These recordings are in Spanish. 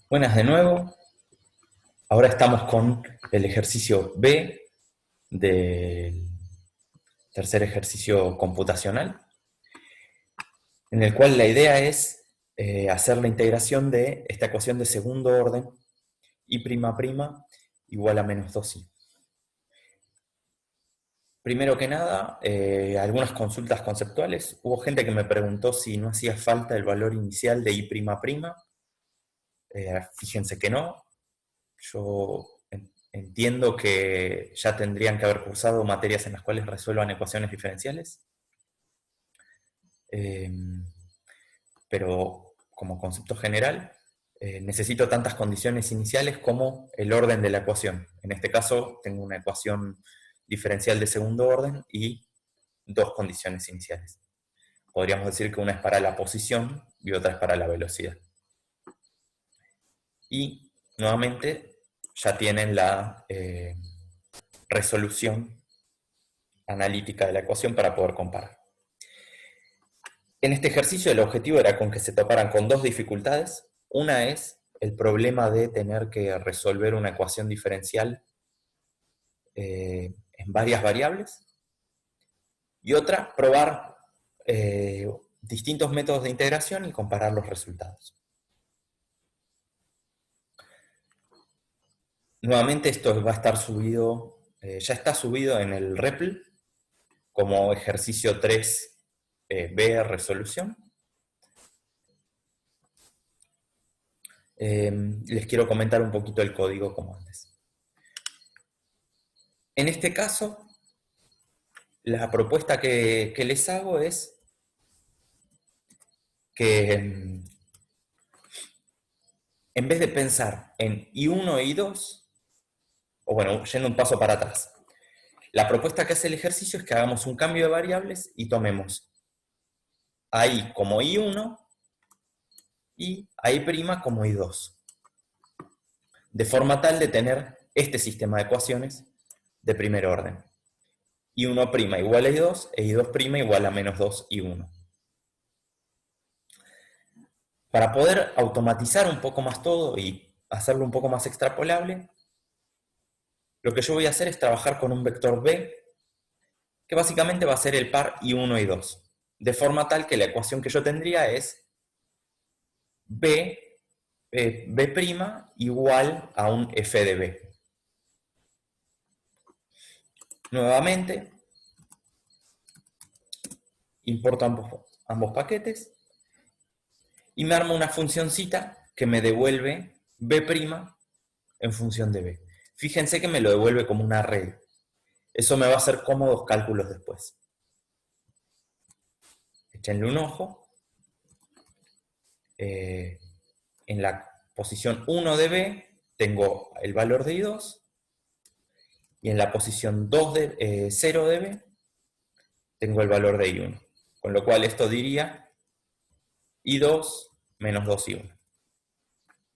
Buenas de nuevo. Ahora estamos con el ejercicio B del tercer ejercicio computacional, en el cual la idea es hacer la integración de esta ecuación de segundo orden y' igual a menos 2i. Primero que nada, algunas consultas conceptuales. Hubo gente que me preguntó si no hacía falta el valor inicial de i''. Fíjense que no. Yo entiendo que ya tendrían que haber cursado materias en las cuales resuelvan ecuaciones diferenciales, eh, pero como concepto general, necesito tantas condiciones iniciales como el orden de la ecuación. En este caso, tengo una ecuación diferencial de segundo orden y dos condiciones iniciales. Podríamos decir que una es para la posición y otra es para la velocidad. Y nuevamente ya tienen la resolución analítica de la ecuación para poder comparar. En este ejercicio el objetivo era con que se toparan con dos dificultades. Una es el problema de tener que resolver una ecuación diferencial en varias variables. Y otra, probar distintos métodos de integración y comparar los resultados. Nuevamente esto va a estar subido, ya está subido en el REPL como ejercicio 3B resolución. Les quiero comentar un poquito el código como antes. En este caso, la propuesta que les hago es que en vez de pensar en I1 e I2, o bueno, yendo un paso para atrás, la propuesta que hace el ejercicio es que hagamos un cambio de variables y tomemos a I como I1 y a I' como I2, de forma tal de tener este sistema de ecuaciones de primer orden. I1' igual a I2 e I2' igual a menos 2I1. Para poder automatizar un poco más todo y hacerlo un poco más extrapolable, lo que yo voy a hacer es trabajar con un vector B, que básicamente va a ser el par I1 y 2, de forma tal que la ecuación que yo tendría es B, B' igual a un f de B. Nuevamente, importo ambos paquetes y me armo una funcioncita que me devuelve B' en función de B. Fíjense que me lo devuelve como una red. Eso me va a hacer cómodos cálculos después. Échenle un ojo. En la posición 1 de B tengo el valor de I2 y en la posición 0 de B tengo el valor de I1. Con lo cual esto diría I2 menos 2I1.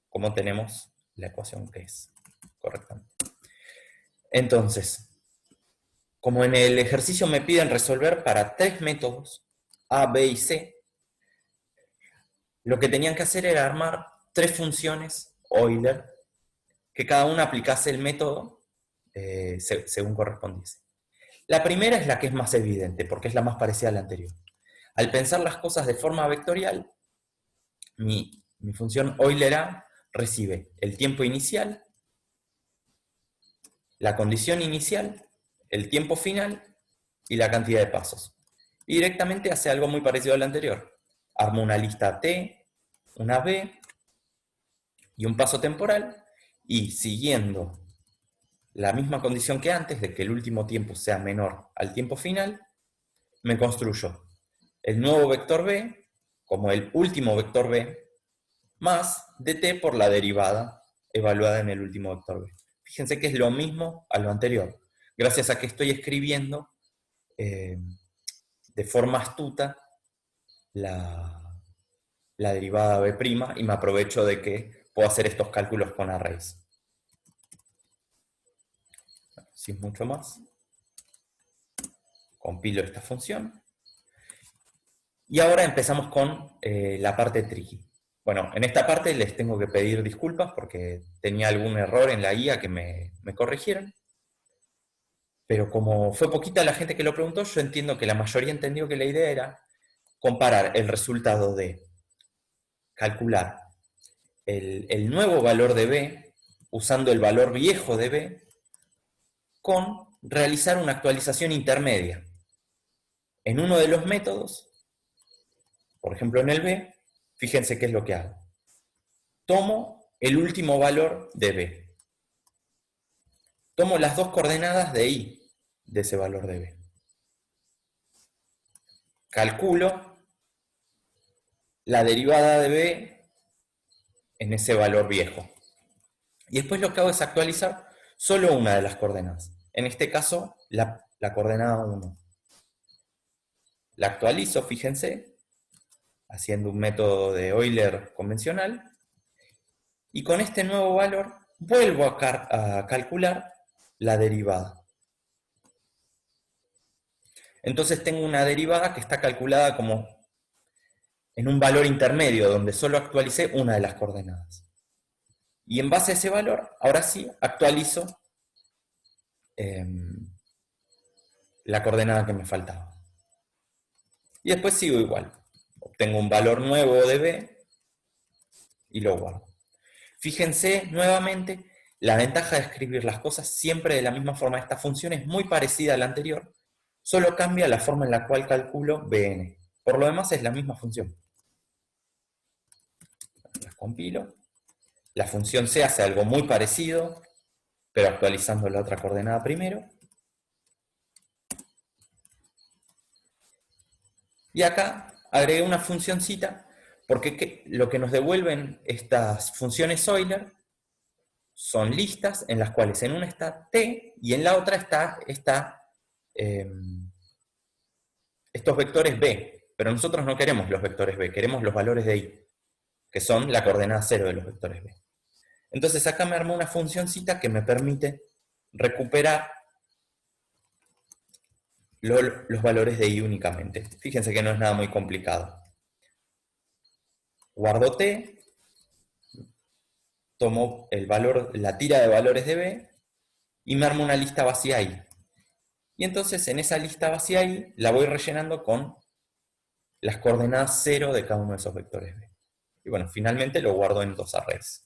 Como tenemos la ecuación que es correctamente. Entonces, como en el ejercicio me piden resolver para tres métodos, A, B y C, lo que tenían que hacer era armar tres funciones Euler, que cada una aplicase el método según correspondiese. La primera es la que es más evidente, porque es la más parecida a la anterior. Al pensar las cosas de forma vectorial, mi función Euler A recibe el tiempo inicial, la condición inicial, el tiempo final y la cantidad de pasos. Y directamente hace algo muy parecido al anterior. Armo una lista T, una B y un paso temporal, y siguiendo la misma condición que antes, de que el último tiempo sea menor al tiempo final, me construyo el nuevo vector B como el último vector B más dt por la derivada evaluada en el último vector B. Fíjense que es lo mismo a lo anterior, gracias a que estoy escribiendo de forma astuta la derivada B' y me aprovecho de que puedo hacer estos cálculos con arrays. Sin mucho más, compilo esta función. Y ahora empezamos con la parte tricky. Bueno, en esta parte les tengo que pedir disculpas porque tenía algún error en la guía que me corrigieron. Pero como fue poquita la gente que lo preguntó, yo entiendo que la mayoría entendió que la idea era comparar el resultado de calcular el nuevo valor de B usando el valor viejo de B con realizar una actualización intermedia. En uno de los métodos, por ejemplo en el B, fíjense qué es lo que hago. Tomo el último valor de B. Tomo las dos coordenadas de I de ese valor de B. Calculo la derivada de B en ese valor viejo. Y después lo que hago es actualizar solo una de las coordenadas. En este caso, la coordenada 1. La actualizo, fíjense, haciendo un método de Euler convencional. Y con este nuevo valor vuelvo a calcular la derivada. Entonces tengo una derivada que está calculada como en un valor intermedio, donde solo actualicé una de las coordenadas. Y en base a ese valor, ahora sí, actualizo la coordenada que me faltaba. Y después sigo igual. Obtengo un valor nuevo de B y lo guardo. Fíjense nuevamente, la ventaja de escribir las cosas siempre de la misma forma. Esta función es muy parecida a la anterior, solo cambia la forma en la cual calculo Bn. Por lo demás es la misma función. Las compilo. La función C hace algo muy parecido, pero actualizando la otra coordenada primero. Y acá agregué una funcioncita, porque lo que nos devuelven estas funciones Euler son listas en las cuales en una está t y en la otra está estos vectores b. Pero nosotros no queremos los vectores b, queremos los valores de i, que son la coordenada 0 de los vectores b. Entonces acá me armó una funcioncita que me permite recuperar los valores de i únicamente. Fíjense que no es nada muy complicado. Guardo t, tomo el valor, la tira de valores de b y me armo una lista vacía i. Y entonces en esa lista vacía i la voy rellenando con las coordenadas 0 de cada uno de esos vectores b. Y bueno, finalmente lo guardo en dos arrays.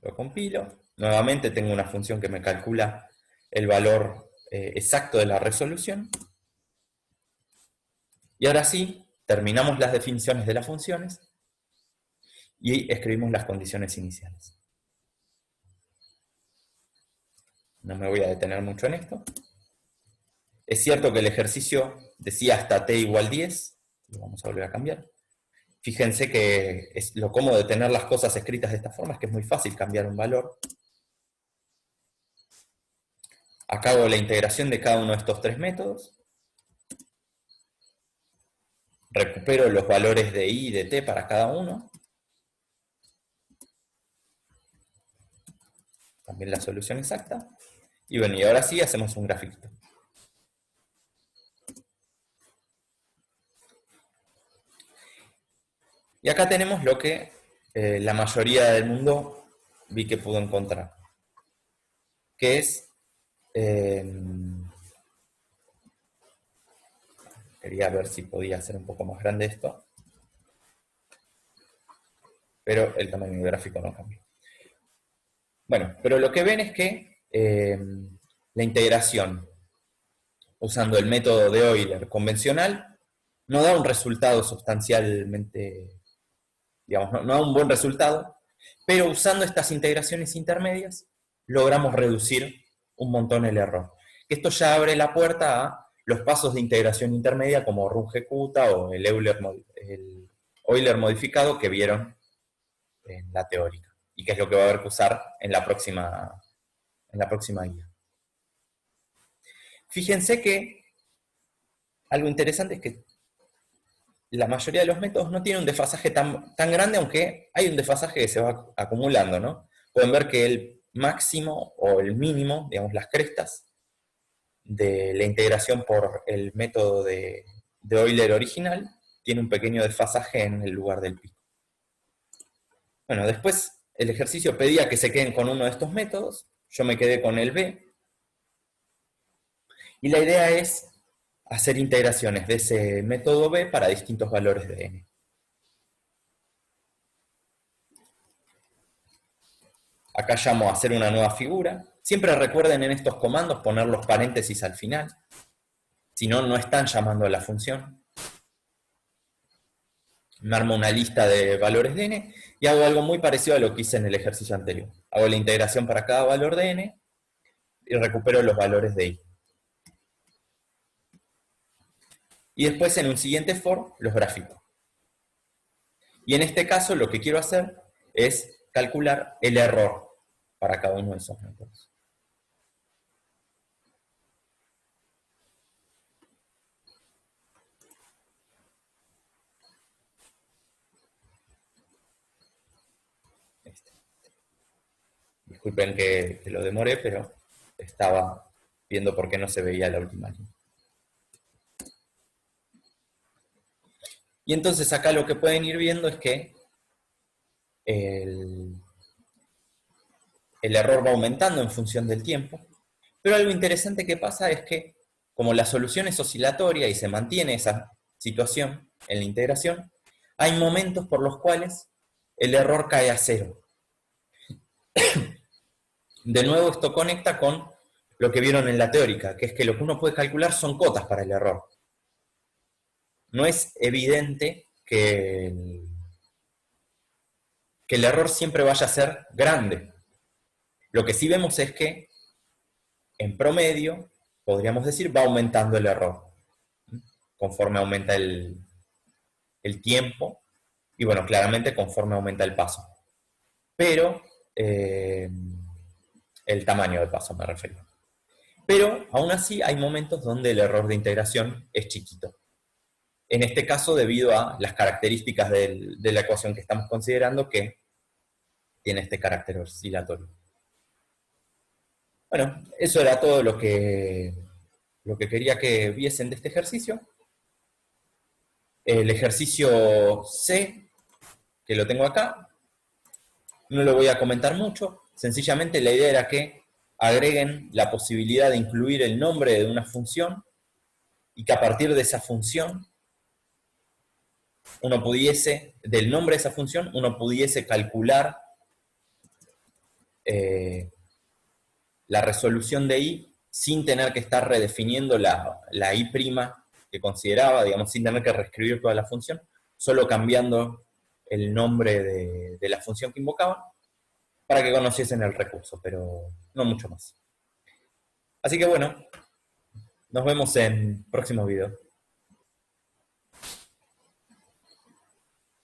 Lo compilo. Nuevamente tengo una función que me calcula el valor exacto de la resolución. Y ahora sí, terminamos las definiciones de las funciones y escribimos las condiciones iniciales. No me voy a detener mucho en esto. Es cierto que el ejercicio decía hasta t igual 10, lo vamos a volver a cambiar. Fíjense que lo cómodo de tener las cosas escritas de esta forma es que es muy fácil cambiar un valor. Acá hago la integración de cada uno de estos tres métodos. Recupero los valores de i y de t para cada uno. También la solución exacta. Y bueno, y ahora sí hacemos un grafiquito. Y acá tenemos lo que la mayoría del mundo vi que pudo encontrar. Que es... quería ver si podía hacer un poco más grande esto. Pero el tamaño del gráfico no cambió. Bueno, pero lo que ven es que la integración usando el método de Euler convencional no da un resultado sustancialmente, digamos, no da un buen resultado, pero usando estas integraciones intermedias logramos reducir un montón el error. Esto ya abre la puerta a los pasos de integración intermedia como Runge-Kutta o el Euler modificado que vieron en la teórica, y que es lo que va a haber que usar en la próxima guía. Fíjense que algo interesante es que la mayoría de los métodos no tienen un desfasaje tan grande, aunque hay un desfasaje que se va acumulando, ¿no? Pueden ver que el máximo o el mínimo, digamos las crestas, de la integración por el método de Euler original tiene un pequeño desfasaje en el lugar del pico. Bueno, después el ejercicio pedía que se queden con uno de estos métodos, yo me quedé con el B, y la idea es hacer integraciones de ese método B para distintos valores de n. Acá llamo a hacer una nueva figura. Siempre recuerden en estos comandos poner los paréntesis al final. Si no, no están llamando a la función. Me armo una lista de valores de n y hago algo muy parecido a lo que hice en el ejercicio anterior. Hago la integración para cada valor de n y recupero los valores de i. Y después en un siguiente for los grafico. Y en este caso lo que quiero hacer es calcular el error para cada uno de esos métodos. Disculpen que lo demoré, pero estaba viendo por qué no se veía la última línea. Y entonces acá lo que pueden ir viendo es que el error va aumentando en función del tiempo, pero algo interesante que pasa es que como la solución es oscilatoria y se mantiene esa situación en la integración, hay momentos por los cuales el error cae a cero. De nuevo esto conecta con lo que vieron en la teórica, que es que lo que uno puede calcular son cotas para el error. No es evidente que el error siempre vaya a ser grande. Lo que sí vemos es que, en promedio, podríamos decir, va aumentando el error, conforme aumenta el tiempo, y bueno, claramente conforme aumenta el paso. Pero, el tamaño del paso me refiero. Pero, aún así, hay momentos donde el error de integración es chiquito. En este caso, debido a las características de la ecuación que estamos considerando, que tiene este carácter oscilatorio. Bueno, eso era todo lo que quería que viesen de este ejercicio. El ejercicio C, que lo tengo acá, no lo voy a comentar mucho. Sencillamente la idea era que agreguen la posibilidad de incluir el nombre de una función y que a partir de esa función uno pudiese, del nombre de esa función, uno pudiese calcular la resolución de i sin tener que estar redefiniendo la i' que consideraba, digamos, sin tener que reescribir toda la función, solo cambiando el nombre de la función que invocaban para que conociesen el recurso, pero no mucho más. Así que bueno, nos vemos en próximo video.